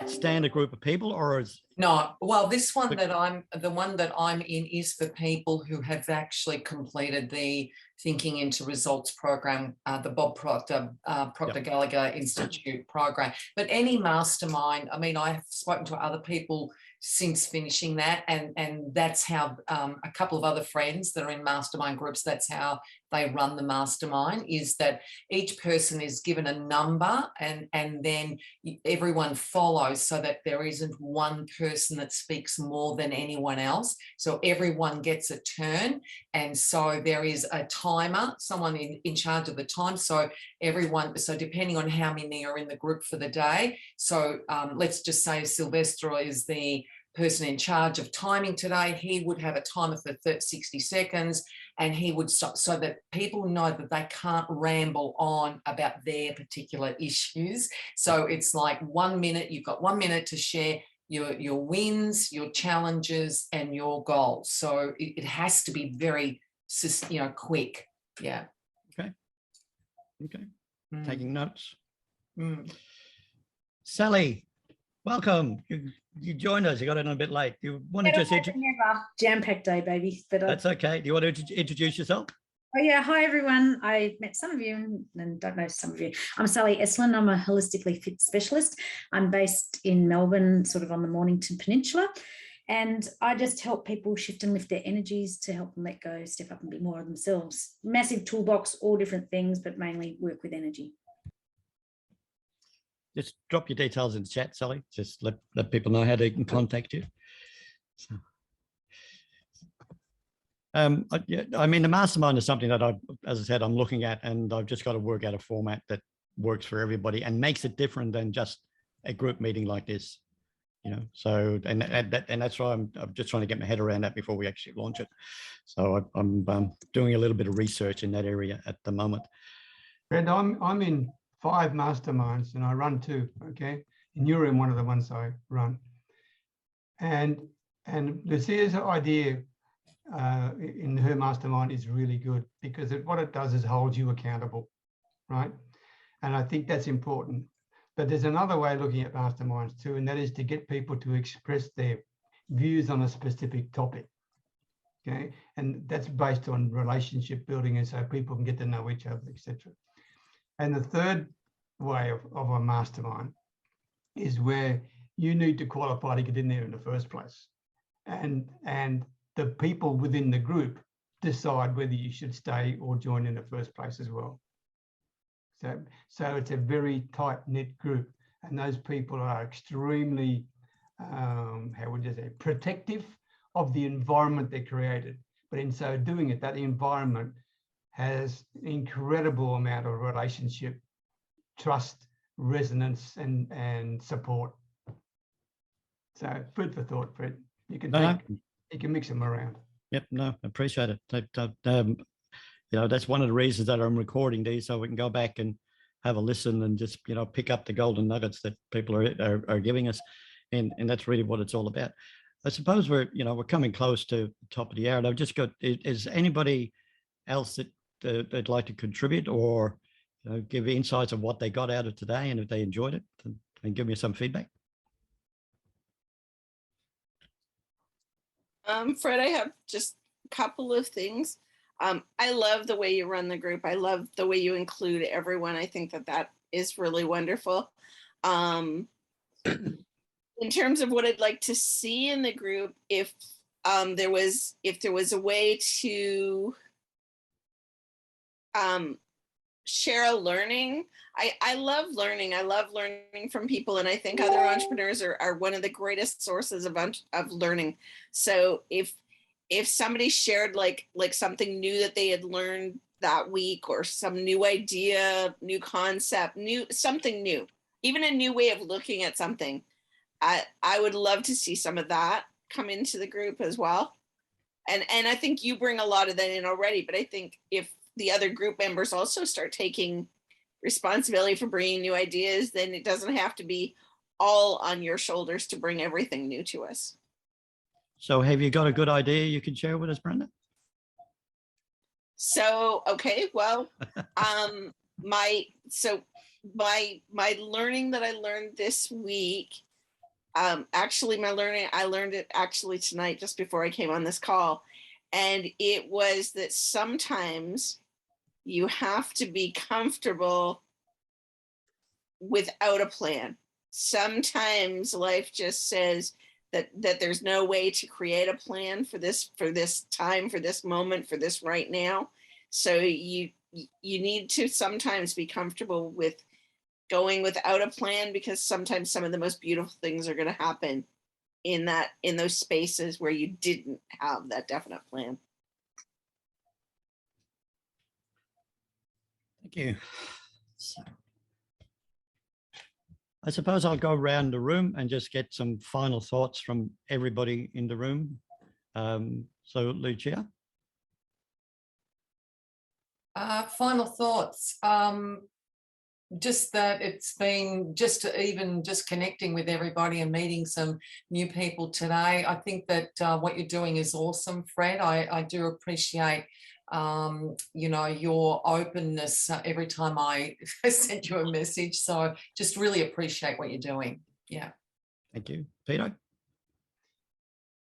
standard group of people, or is no? Well, this one that I'm in is for people who have actually completed the Thinking into Results program, the Bob Proctor Gallagher Institute program. But any mastermind, I mean, I've spoken to other people since finishing that, and that's how a couple of other friends that are in mastermind groups, that's how they run the mastermind, is that each person is given a number, and then everyone follows, so that there isn't one person that speaks more than anyone else. So everyone gets a turn, and so there is a timer, someone in charge of the time. So depending on how many are in the group for the day, so let's just say Sylvester is the person in charge of timing today. He would have a timer for 60 seconds, and he would stop, so that people know that they can't ramble on about their particular issues. So it's like 1 minute, you've got 1 minute to share your wins, your challenges, and your goals. So it has to be very, quick. Yeah. Okay. Taking notes. Sally, welcome. You joined us. You got in a bit late. You want to just jam-packed day, baby. But that's okay. Do you want to introduce yourself? Oh yeah, hi everyone. I met some of you and don't know some of you. I'm Sally Estlin. I'm a holistically fit specialist. I'm based in Melbourne, sort of on the Mornington Peninsula, and I just help people shift and lift their energies to help them let go, step up and be more of themselves. Massive toolbox, all different things, but mainly work with energy. Just drop your details in the chat, Sally. Just let people know how they can contact you. So, I mean, the mastermind is something that as I said, I'm looking at, and I've just got to work out a format that works for everybody and makes it different than just a group meeting like this, So, and that's why I'm just trying to get my head around that before we actually launch it. So I'm doing a little bit of research in that area at the moment. And I'm in 5 masterminds, and I run 2. Okay, and you're in one of the ones I run. And Lucia's idea in her mastermind is really good, because what it does is hold you accountable, right? And I think that's important. But there's another way of looking at masterminds too, and that is to get people to express their views on a specific topic. Okay, and that's based on relationship building, and so people can get to know each other, etc. And the third way of a mastermind is where you need to qualify to get in there in the first place, and the people within the group decide whether you should stay or join in the first place as well. So it's a very tight-knit group, and those people are extremely, how would you say, protective of the environment they created. But in so doing it, that environment has an incredible amount of relationship, trust, resonance, and support. So food for thought, Fred. You can you can mix them around. Yep, no, appreciate it. You know, that's one of the reasons that I'm recording these, so we can go back and have a listen and just, you know, pick up the golden nuggets that people are giving us. And that's really what it's all about. I suppose we're coming close to the top of the hour. And I've just got, is anybody else that that'd like to contribute or give insights of what they got out of today and if they enjoyed it, and give me some feedback? Fred, I have just a couple of things. I love the way you run the group. I love the way you include everyone. I think that is really wonderful. In terms of what I'd like to see in the group, if there was a way to share a learning. I love learning. I love learning from people, and I think other entrepreneurs are one of the greatest sources of learning. So if somebody shared like something new that they had learned that week, or some new idea, new concept, something new, even a new way of looking at something, I would love to see some of that come into the group as well. And I think you bring a lot of that in already, but I think if the other group members also start taking responsibility for bringing new ideas, then it doesn't have to be all on your shoulders to bring everything new to us. So have you got a good idea you can share with us, Brenda? So, okay, well, my learning that I learned this week, actually I learned it actually tonight just before I came on this call. And it was that sometimes you have to be comfortable without a plan. Sometimes life just says that there's no way to create a plan for this time, for this moment, for this right now. So you need to sometimes be comfortable with going without a plan, because sometimes some of the most beautiful things are going to happen in those spaces where you didn't have that definite plan. Thank you. So, I suppose I'll go around the room and just get some final thoughts from everybody in the room. So Lucia. Final thoughts. Just that it's been just connecting with everybody and meeting some new people today. I think that what you're doing is awesome, Fred. I do appreciate your openness every time I send you a message. So just really appreciate what you're doing. Yeah. Thank you. Peter?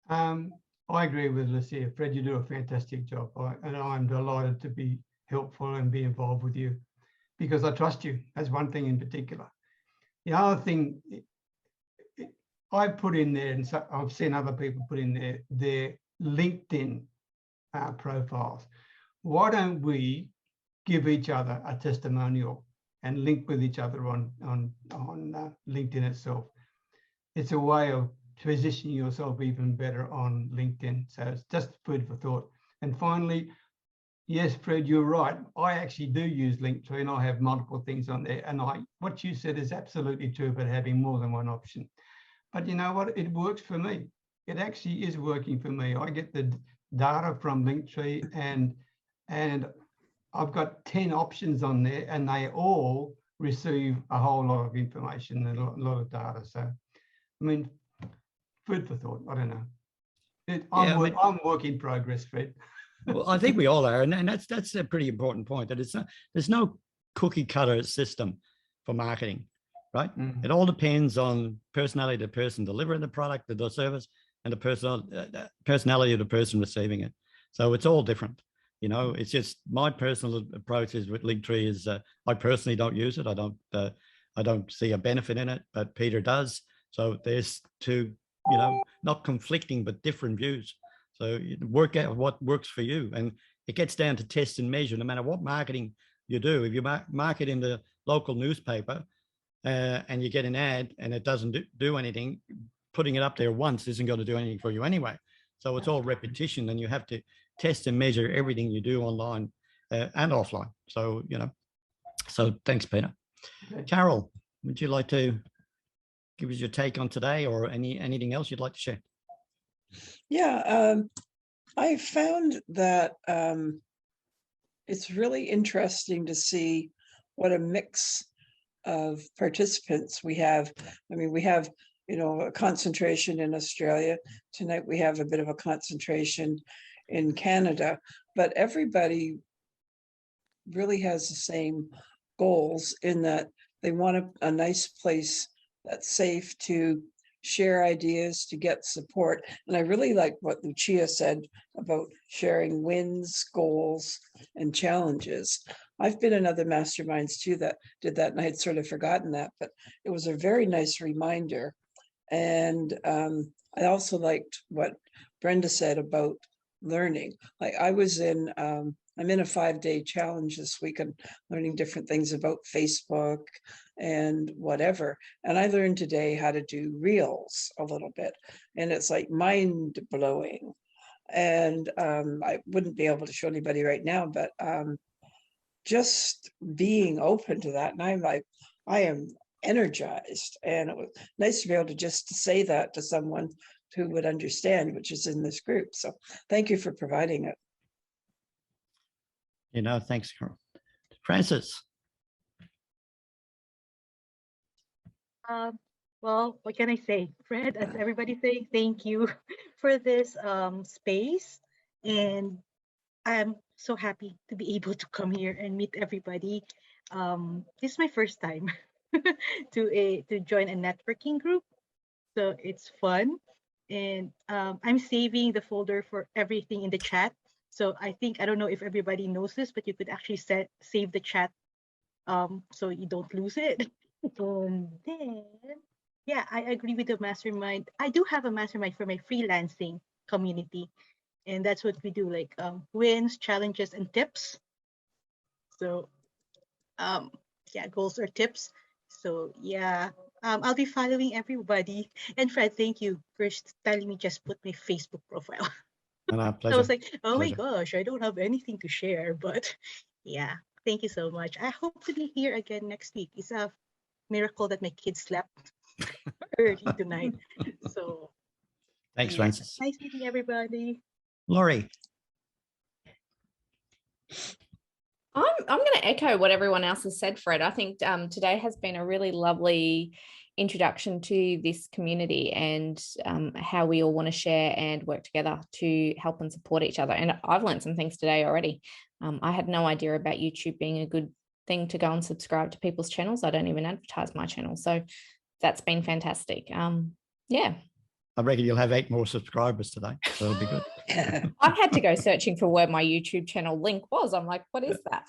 I agree with Lucia. Fred, you do a fantastic job. And I'm delighted to be helpful and be involved with you, because I trust you. That's one thing in particular. The other thing I put in there, and so I've seen other people put in their LinkedIn profiles. Why don't we give each other a testimonial and link with each other on LinkedIn itself? It's a way of positioning yourself even better on LinkedIn. So it's just food for thought. And finally, yes, Fred, you're right. I actually do use Linktree, and I have multiple things on there. And what you said is absolutely true about having more than one option. But you know what? It works for me. It actually is working for me. I get the data from Linktree, and I've got 10 options on there, and they all receive a whole lot of information and a lot of data. So, I mean, food for thought. I don't know. I'm work in progress, Fred. Well, I think we all are, and that's a pretty important point. That there's no cookie cutter system for marketing, right? It all depends on personality of the person delivering the product, the service, and the personality of the person receiving it. So it's all different. You know, it's just my personal approach is with Linktree is I personally don't use it. I don't see a benefit in it, but Peter does. So there's two, you know, not conflicting but different views. So you work out what works for you, and it gets down to test and measure. No matter what marketing you do, if you market in the local newspaper and you get an ad and it doesn't do anything, putting it up there once isn't going to do anything for you anyway. So it's all repetition, and you have to test and measure everything you do online and offline. So, you know, so thanks, Peter. Okay. Carol, would you like to give us your take on today, or anything else you'd like to share? Yeah, I found that it's really interesting to see what a mix of participants we have. I mean, we have, you know, a concentration in Australia. Tonight we have a bit of a concentration in Canada, but everybody really has the same goals in that they want a nice place that's safe to share ideas, to get support. And I really like what Lucia said about sharing wins, goals, and challenges. I've been in other masterminds too that did that, and I had sort of forgotten that, but it was a very nice reminder. And I also liked what Brenda said about learning. Like I'm in a 5-day challenge this week and learning different things about Facebook and whatever. And I learned today how to do reels a little bit, and it's like mind blowing. And I wouldn't be able to show anybody right now, but just being open to that. And I am energized, and it was nice to be able to just say that to someone who would understand, which is in this group. So thank you for providing it. You know, thanks, Carol. Francis. Well, what can I say? Fred, as everybody say, thank you for this space. And I'm so happy to be able to come here and meet everybody. This is my first time to join a networking group. So it's fun. And I'm saving the folder for everything in the chat. So I don't know if everybody knows this, but you could actually save the chat so you don't lose it. And then, yeah, I agree with the mastermind. I do have a mastermind for my freelancing community. And that's what we do, like wins, challenges, and tips. So yeah, goals or tips. So yeah, I'll be following everybody. And Fred, thank you for telling me just put my Facebook profile. Pleasure. I was like, oh Pleasure. my gosh, I don't have anything to share, but yeah, thank you so much. I hope to be here again next week. It's a miracle that my kids slept early tonight. So thanks, yeah. Francis. Nice meeting everybody. Laurie. I'm going to echo what everyone else has said, Fred. I think today has been a really lovely introduction to this community and how we all want to share and work together to help and support each other. And I've learned some things today already. I had no idea about YouTube being a good thing to go and subscribe to people's channels. I don't even advertise my channel. So that's been fantastic. Yeah. I reckon you'll have 8 more subscribers today. So it'll be good. I've had to go searching for where my YouTube channel link was. I'm like, what is that?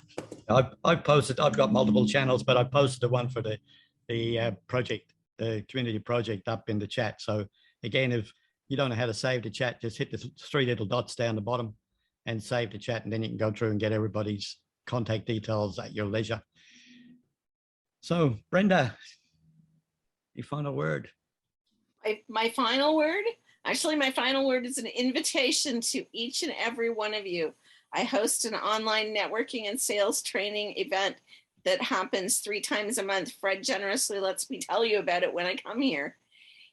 I've got multiple channels, but I posted the one for the project, the community project up in the chat. So again, if you don't know how to save the chat, just hit the 3 little dots down the bottom and save the chat, and then you can go through and get everybody's contact details at your leisure. So Brenda, your final word. My final word? Actually, my final word is an invitation to each and every one of you. I host an online networking and sales training event that happens 3 times a month. Fred generously lets me tell you about it when I come here.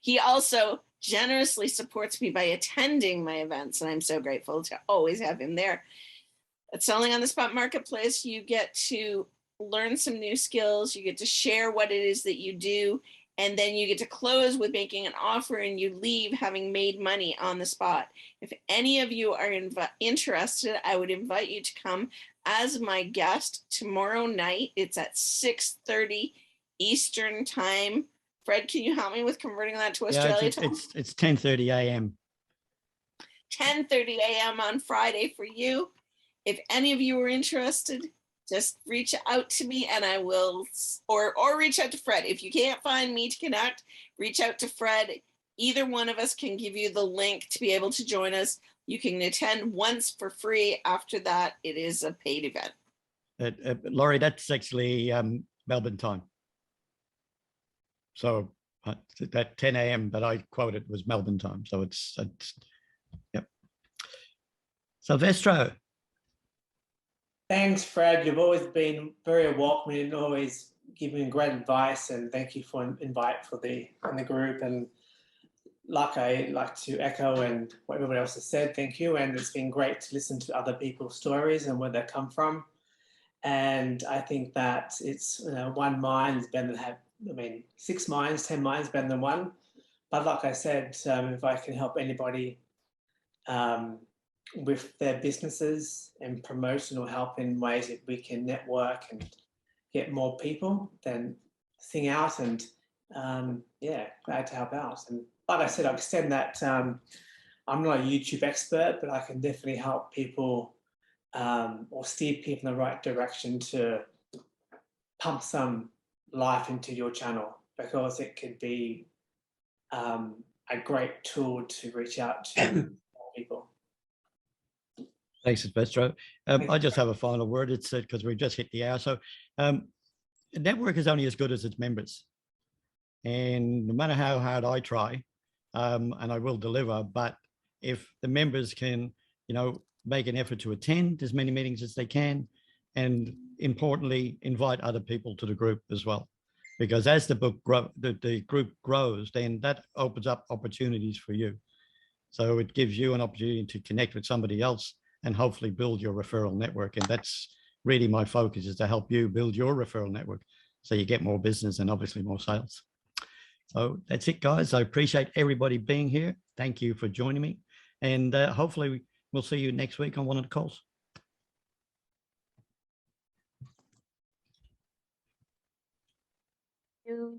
He also generously supports me by attending my events, and I'm so grateful to always have him there. At Selling on the Spot Marketplace, you get to learn some new skills. You get to share what it is that you do, and then you get to close with making an offer and you leave having made money on the spot. If any of you are interested, I would invite you to come as my guest tomorrow night. It's at 6:30 Eastern time. Fred, can you help me with converting that to Australia time? It's 10:30 a.m. 10:30 a.m. on Friday for you. If any of you are interested, just reach out to me and I will, or reach out to Fred. If you can't find me to connect, reach out to Fred. Either one of us can give you the link to be able to join us. You can attend once for free. After that, it is a paid event. Laurie, that's actually Melbourne time. So that 10 a.m. that I quoted was Melbourne time. So it's yep. Silvestro. Thanks, Fred. You've always been very welcoming and always giving great advice. And thank you for an invite for the group. And I like to echo and what everybody else has said. Thank you. And it's been great to listen to other people's stories and where they come from. And I think that it's, one mind is better than have, 6 minds, 10 minds better than one. But like I said, if I can help anybody with their businesses and promotion or help in ways that we can network and get more people, then sing out and glad to help out. And like I said, I extend that. I'm not a YouTube expert, but I can definitely help people or steer people in the right direction to pump some life into your channel, because it could be a great tool to reach out to more people. Thanks, Silvestro. I just have a final word. It's because we've just hit the hour. So a network is only as good as its members. And no matter how hard I try, and I will deliver, but if the members can, make an effort to attend as many meetings as they can, and importantly, invite other people to the group as well. Because as the group grows, then that opens up opportunities for you. So it gives you an opportunity to connect with somebody else and hopefully build your referral network. And that's really my focus, is to help you build your referral network so you get more business and obviously more sales. So that's it, guys. I appreciate everybody being here. Thank you for joining me. And hopefully we'll see you next week on one of the calls. You.